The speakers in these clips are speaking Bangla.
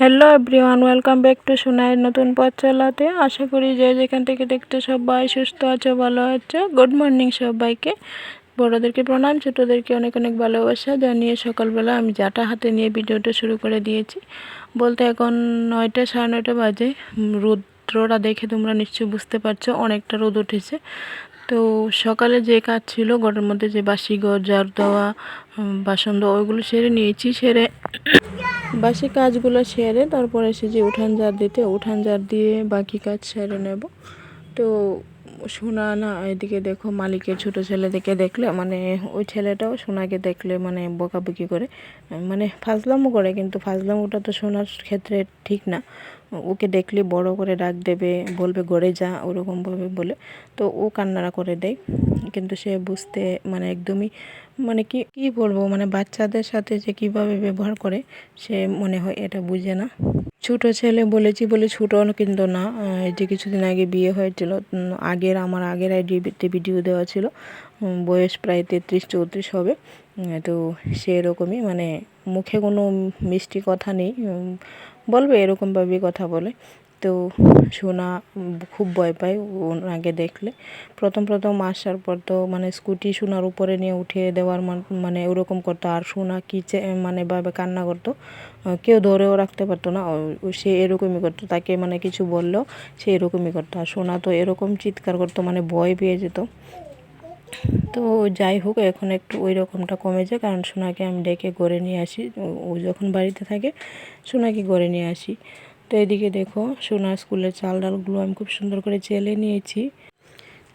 Hello everyone, welcome back to সোনাইয়ের নতুন পথ চলাতে। আশা করি যে যেখান থেকে দেখতে সবাই সুস্থ আছো, ভালো আছো। গুড মর্নিং সবাইকে। বড়োদেরকে প্রণাম, ছোটোদেরকে অনেক অনেক ভালোবাসা জানিয়ে সকালবেলা আমি জাটা হাতে নিয়ে ভিডিওটা শুরু করে দিয়েছি। বলতে এখন 9টা 9:30 বাজে। রোদ্রটা দেখে তোমরা নিশ্চয়ই বুঝতে পারছো অনেকটা রোদ উঠেছে। তো সকালে যে কাজ ছিল ঘরের মধ্যে, যে বাসি ঘর ঝাড় দেওয়া, বাসন দেওয়া, ওইগুলো সেরে নিয়েছি। সেরে বাসি কাজগুলো সেরে তারপরে এসেছি উঠান ঝাড় দিতে। উঠান ঝাড় দিয়ে বাকি কাজ সেরে নেব। তো সোনা না, এদিকে দেখো মালিকের ছোট ছেলেদেরকে দেখলে, মানে ওই ছেলেটাও সোনাকে দেখলে মানে বকাবকি করে, মানে ফাজলামো করে, কিন্তু ফাজলামোটা তো সোনার ক্ষেত্রে ঠিক না। ওকে দেখলে বড় করে ডাক দেবে, বলবে ঘরে যা, ওরকমভাবে বলে। তো ও কান্নারা করে দেয়, কিন্তু সে বুঝতে মানে একদমই, মানে কি কি বলবো, মানে বাচ্চাদের সাথে যে কিভাবে ব্যবহার করে সে মনে হয় এটা বুঝে না। ছোট ছেলে বলেছি বলে ছোট কিন্তু না, এই যে কিছুদিন আগে বিয়ে হয়েছিল, আমার আগের আইডিতে ভিডিও দেওয়া ছিল, বয়স প্রায় 33-34 হবে। তো সেরকমই, মানে মুখে কোনো মিষ্টি কথা নেই, বলবে এরকমভাবেই কথা বলে। তো সোনা খুব ভয় পায় ওনাকে দেখলে। প্রথম প্রথম আসার পর তো মানে স্কুটি সোনার উপরে নিয়ে উঠিয়ে দেওয়ার মানে ওরকম করতো, আর সোনা মানে ভাবে কান্না করতো, কেউ ধরেও রাখতে পারতো না। সে এরকমই করতো, তাকে মানে কিছু বললেও সে এরকমই করতো। আর সোনা তো এরকম চিৎকার করতো, মানে ভয় পেয়ে যেত। তো যাই হোক, এখন একটু ওই রকমটা কমে যায়, কারণ সোনাকে আমি ডেকে ঘরে নিয়ে আসি। ও যখন বাড়িতে থাকে সোনাকে ঘরে নিয়ে আসি। তো এদিকে দেখো সোনার স্কুলের চাল ডালগুলো আমি খুব সুন্দর করে চেলে নিয়েছি।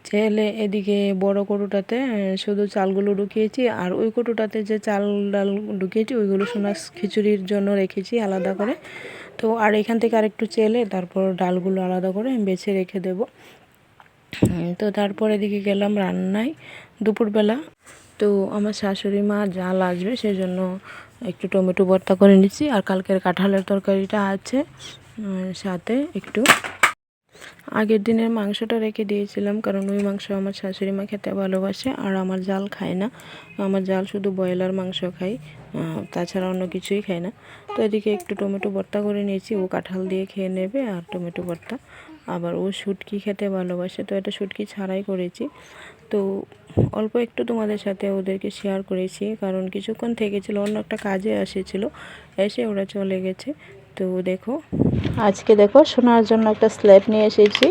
চেলে এদিকে বড় কৌটোটাতে শুধু চালগুলো ঢুকিয়েছি, আর ওই কৌটোটাতে যে চাল ডাল ঢুকিয়েছি ওইগুলো সোনার খিচুড়ির জন্য রেখেছি আলাদা করে। তো আর এখান থেকে আরেকটু চেলে তারপর ডালগুলো আলাদা করে আমি বেছে রেখে দেব। তো তারপর এদিকে গেলাম রান্নায় দুপুরবেলা। তো আমার শাশুড়ি মা জাল আসবে সেই জন্য একটু টমেটো ভর্তা করে নিচ্ছি, আর কালকের কাঁঠালের তরকারিটা আছে, সাথে একটু আগের দিনের মাংসটা রেখে দিয়েছিলাম, কারণ ওই মাংস আমার শাশুড়ি মা খেতে ভালোবাসে, আর আমার জাল খায় না। আমার জাল শুধু ব্রয়লার মাংস খাই, তাছাড়া অন্য কিছুই খায় না। তো এদিকে একটু টমেটো ভর্তা করে নিয়েছি, ও কাঁঠাল দিয়ে খেয়ে নেবে, আর টমেটো ভর্তা। আবার ও শুটকি খেতে ভালোবাসে, তো এটা শুটকি ছাড়াই করেছি। তো অল্প একটু তোমাদের সাথে ওদেরকে শেয়ার করেছি, কারণ কিছুক্ষণ থেকেছিল, অন্য একটা কাজে এসেছিল, এসে ওরা চলে গেছে। তো দেখো আজকে দেখো সোনার জন্য একটা স্ল্যাব নিয়ে এসেছি।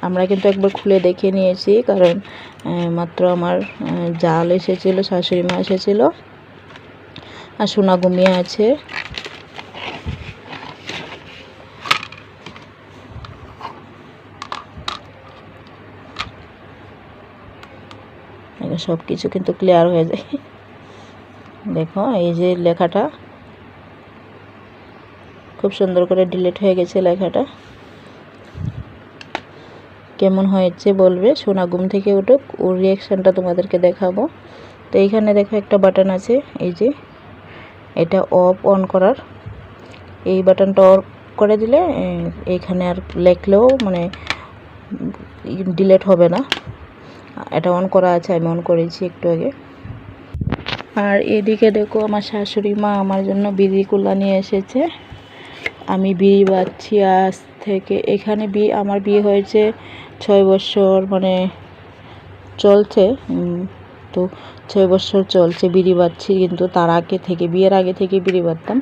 আমরা কিন্তু একবার খুলে দেখে নিয়েছি, কারণ মাত্র আমার জাল এসেছিল, শাশুড়ি মা এসেছিল, আর সোনা ঘুমিয়ে আছে। সব কিছু কিন্তু ক্লিয়ার হয়ে যায়। দেখো এই যে লেখাটা খুব সুন্দর করে ডিলিট হয়ে গেছে লেখাটা। কেমন হয়েছে বলবে। সোনা ঘুম থেকে উঠুক, ওর রিয়াকশানটা তোমাদেরকে দেখাবো। তো এইখানে দেখো একটা বাটন আছে, এই যে এটা অফ অন করার, এই বাটনটা অফ করে দিলে এইখানে আর লেখলেও মানে ডিলিট হবে না। এটা অন করা আছে, আমি অন করেছি একটু আগে। আর এদিকে দেখো আমার শাশুড়ি মা আমার জন্য বিড়ি কুলা নিয়ে এসেছে। আমি বিড়ি বাচ্ছি আজ থেকে, এখানে আমার বিয়ে হয়েছে 6 বছর, মানে চলছে। তো 6 বছর চলছে বিড়ি বাচ্ছি, কিন্তু তার আগে থেকে, বিয়ের আগে থেকে বিড়ি বাঁধতাম।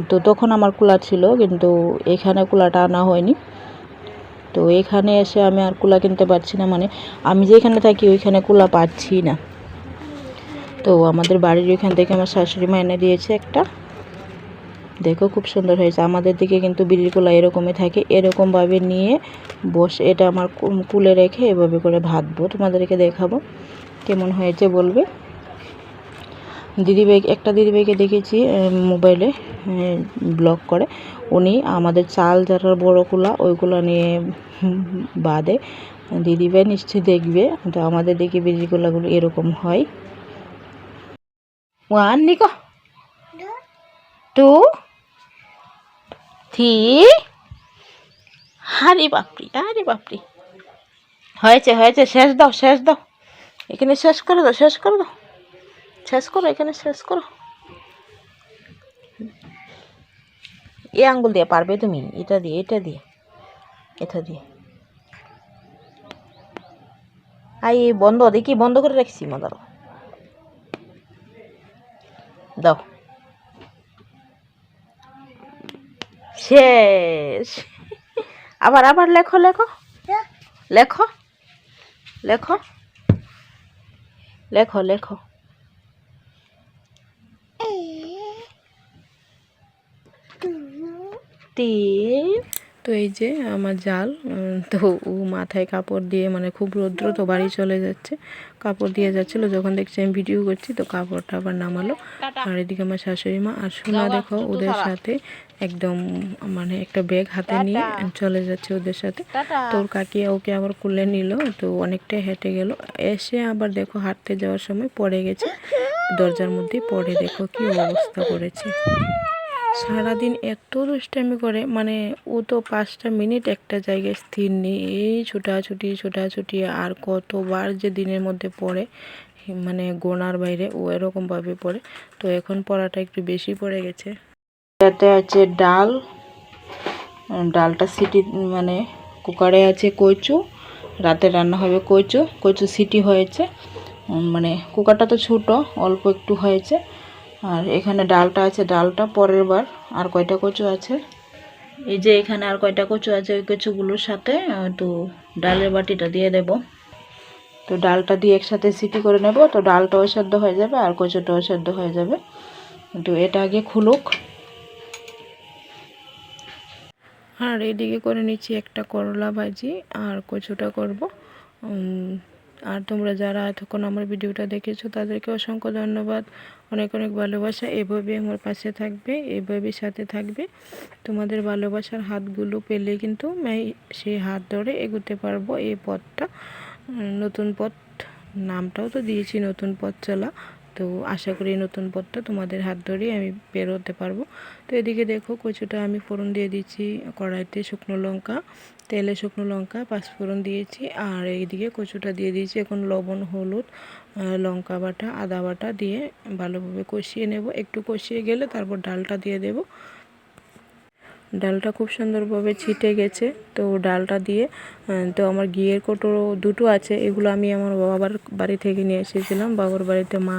তো তখন আমার কুলা ছিল, কিন্তু এখানে কুলাটা আনা হয়নি। তো এখানে এসে আমি আর কুলা কিনতে পারছি না, মানে আমি যেখানে থাকি ওইখানে কুলা পাচ্ছি না। তো আমাদের বাড়ির ওইখান থেকে আমার শাশুড়ি মা এনে দিয়েছে একটা। দেখো খুব সুন্দর হয়েছে। আমাদের দিকে কিন্তু বিড়ির কুলা এরকমই থাকে, এরকমভাবে নিয়ে বসে এটা আমার কুলে রেখে এভাবে করে ভাতবো, তোমাদেরকে দেখাবো কেমন হয়েছে বলবে। একটা দিদিভাইকে দেখেছি মোবাইলে ব্লগ করে, উনি আমাদের চাল যারা বড় কুলা ওইগুলো নিয়ে বাঁধে। দিদিভাই নিশ্চয়ই দেখবে। তো আমাদের দিকে বিড়ির কুলাগুলো এরকম হয়। 1 নিকো 2 3। আরে বাপরি, আরে বাপরি, হয়েছে হয়েছে, শেষ দাও শেষ দাও, এখানে শেষ করে দাও, শেষ করে দাও, শেষ করো, এখানে শেষ করো। এই আঙ্গুল দিয়ে পারবে তুমি, এটা দিয়ে এটা দিয়ে এটা দিয়ে। আই বন্ধ দেখি, বন্ধ করে রাখছি মাদার। দাও, শেষ। আবার আবার লেখো লেখো লেখো লেখো লেখো লেখো। তিন। তো এই যে আমার জাল, তো ও মাথায় কাপড় দিয়ে, মানে খুব রৌদ্র তো বাড়ি চলে যাচ্ছে, কাপড় দিয়ে যাচ্ছিলো, যখন দেখছি আমি ভিডিও করছি তো কাপড়টা আবার নামালো। আর এদিকে আমার শাশুড়ি মা আর সোনা দেখো ওদের সাথে একদম, মানে একটা ব্যাগ হাতে নিয়ে চলে যাচ্ছে ওদের সাথে। তো ওর কাকিয়া ওকে আবার কুলে নিল, তো অনেকটাই হেঁটে গেল, এসে আবার দেখো হাঁটতে যাওয়ার সময় পড়ে গেছে, দরজার মধ্যে পড়ে দেখো কি অবস্থা করেছে। সারাদিন এত দুষ্টামি করে, মানে ও তো 5টা মিনিট একটা জায়গায় স্থির নেই, এই ছোটাছুটি ছোটাছুটি, আর কতবার যে দিনের মধ্যে পড়ে, মানে গোনার বাইরে ও এরকমভাবে পড়ে। তো এখন পড়াটা একটু বেশি পড়ে গেছে। এটাতে আছে ডাল, ডালটা সিটি, মানে কুকারে আছে কচু, রাতে রান্না হবে কচু, কচু সিটি হয়েছে, মানে কুকারটা তো ছোটো, অল্প একটু হয়েছে। আর এখানে ডালটা আছে, ডালটা পরের বার। আর কয়টা কচু আছে, এই যে এখানে আর কয়টা কচু আছে, ওই কচুগুলোর সাথে তো ডালের বাটিটা দিয়ে দেব। তো ডালটা দিয়ে একসাথে সিটি করে নেব, তো ডালটাও সেদ্ধ হয়ে যাবে আর কচুটাও সেদ্ধ হয়ে যাবে। তো এটা আগে খুলুক। আর এদিকে করে নিচ্ছি একটা করলা ভাজি, আর কচুটা করব। আর তোমরা যারা এতক্ষণ আমার ভিডিওটা দেখেছো তাদেরকে অসংখ্য ধন্যবাদ, অনেক অনেক ভালোবাসা। এভাবে আমার পাশে থাকবে, এভাবে সাথে থাকবে। তোমাদের ভালোবাসার হাতগুলো পেলে কিন্তু আমি সেই হাত ধরে এগোতে পারবো এই পথটা, নতুন পথ, নামটাও তো দিয়েছি নতুন পথ চলা। তো আশা করি নতুন পথটা তোমাদের হাত ধরেই আমি বেরোতে পারবো। তো এদিকে দেখো কচুটা আমি ফোড়ন দিয়ে দিচ্ছি কড়াইতে, শুকনো লঙ্কা, তেলে শুকনো লঙ্কা পাঁচফোড়ন দিয়েছি, আর এইদিকে কচুটা দিয়ে দিয়েছি। এখন লবণ, হলুদ, লঙ্কা বাটা, আদা বাটা দিয়ে ভালোভাবে কষিয়ে নেব। একটু কষিয়ে গেলে তারপর ডালটা দিয়ে দেব। ডালটা খুব সুন্দরভাবে ছিটে গেছে, তো ডালটা দিয়ে, তো আমার ঘিয়ের কৌটো দুটো আছে, এগুলো আমি আমার বাবার বাড়ি থেকে নিয়ে এসেছিলাম। বাবার বাড়িতে মা,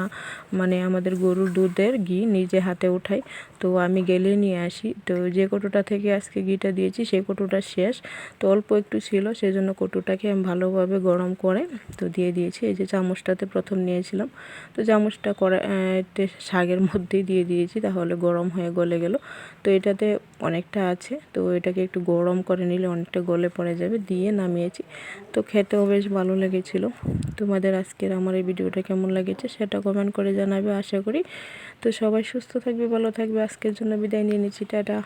মানে আমাদের গরুর দুধের ঘি নিজে হাতে উঠাই, তো আমি গেলে নিয়ে আসি। তো যে কৌটোটা থেকে আজকে ঘিটা দিয়েছি সেই কৌটোটা শেষ, তো অল্প একটু ছিল, সেজন্য কৌটোটাকে আমি ভালোভাবে গরম করে তো দিয়ে দিয়েছি। এই যে চামচটাতে প্রথম নিয়েছিলাম, তো চামচটা শাকের মধ্যেই দিয়ে দিয়েছি, তাহলে গরম হয়ে গলে গেল। তো এটাতে অনেকটা আছে, তো এটাকে একটু গরম করে নিলে অনেকটা গলে পড়ে যাবে, দিয়ে নামিয়েছি। তো খেতেও বেশ ভালো লেগেছিল। তোমাদের আজকের আমার এই ভিডিওটা কেমন লেগেছে সেটা কমেন্ট করে জানাবে আশা করি। তো সবাই সুস্থ থাকবে, ভালো থাকবে। আজকের জন্য বিদায় নিয়ে নিচ্ছি, টাটা।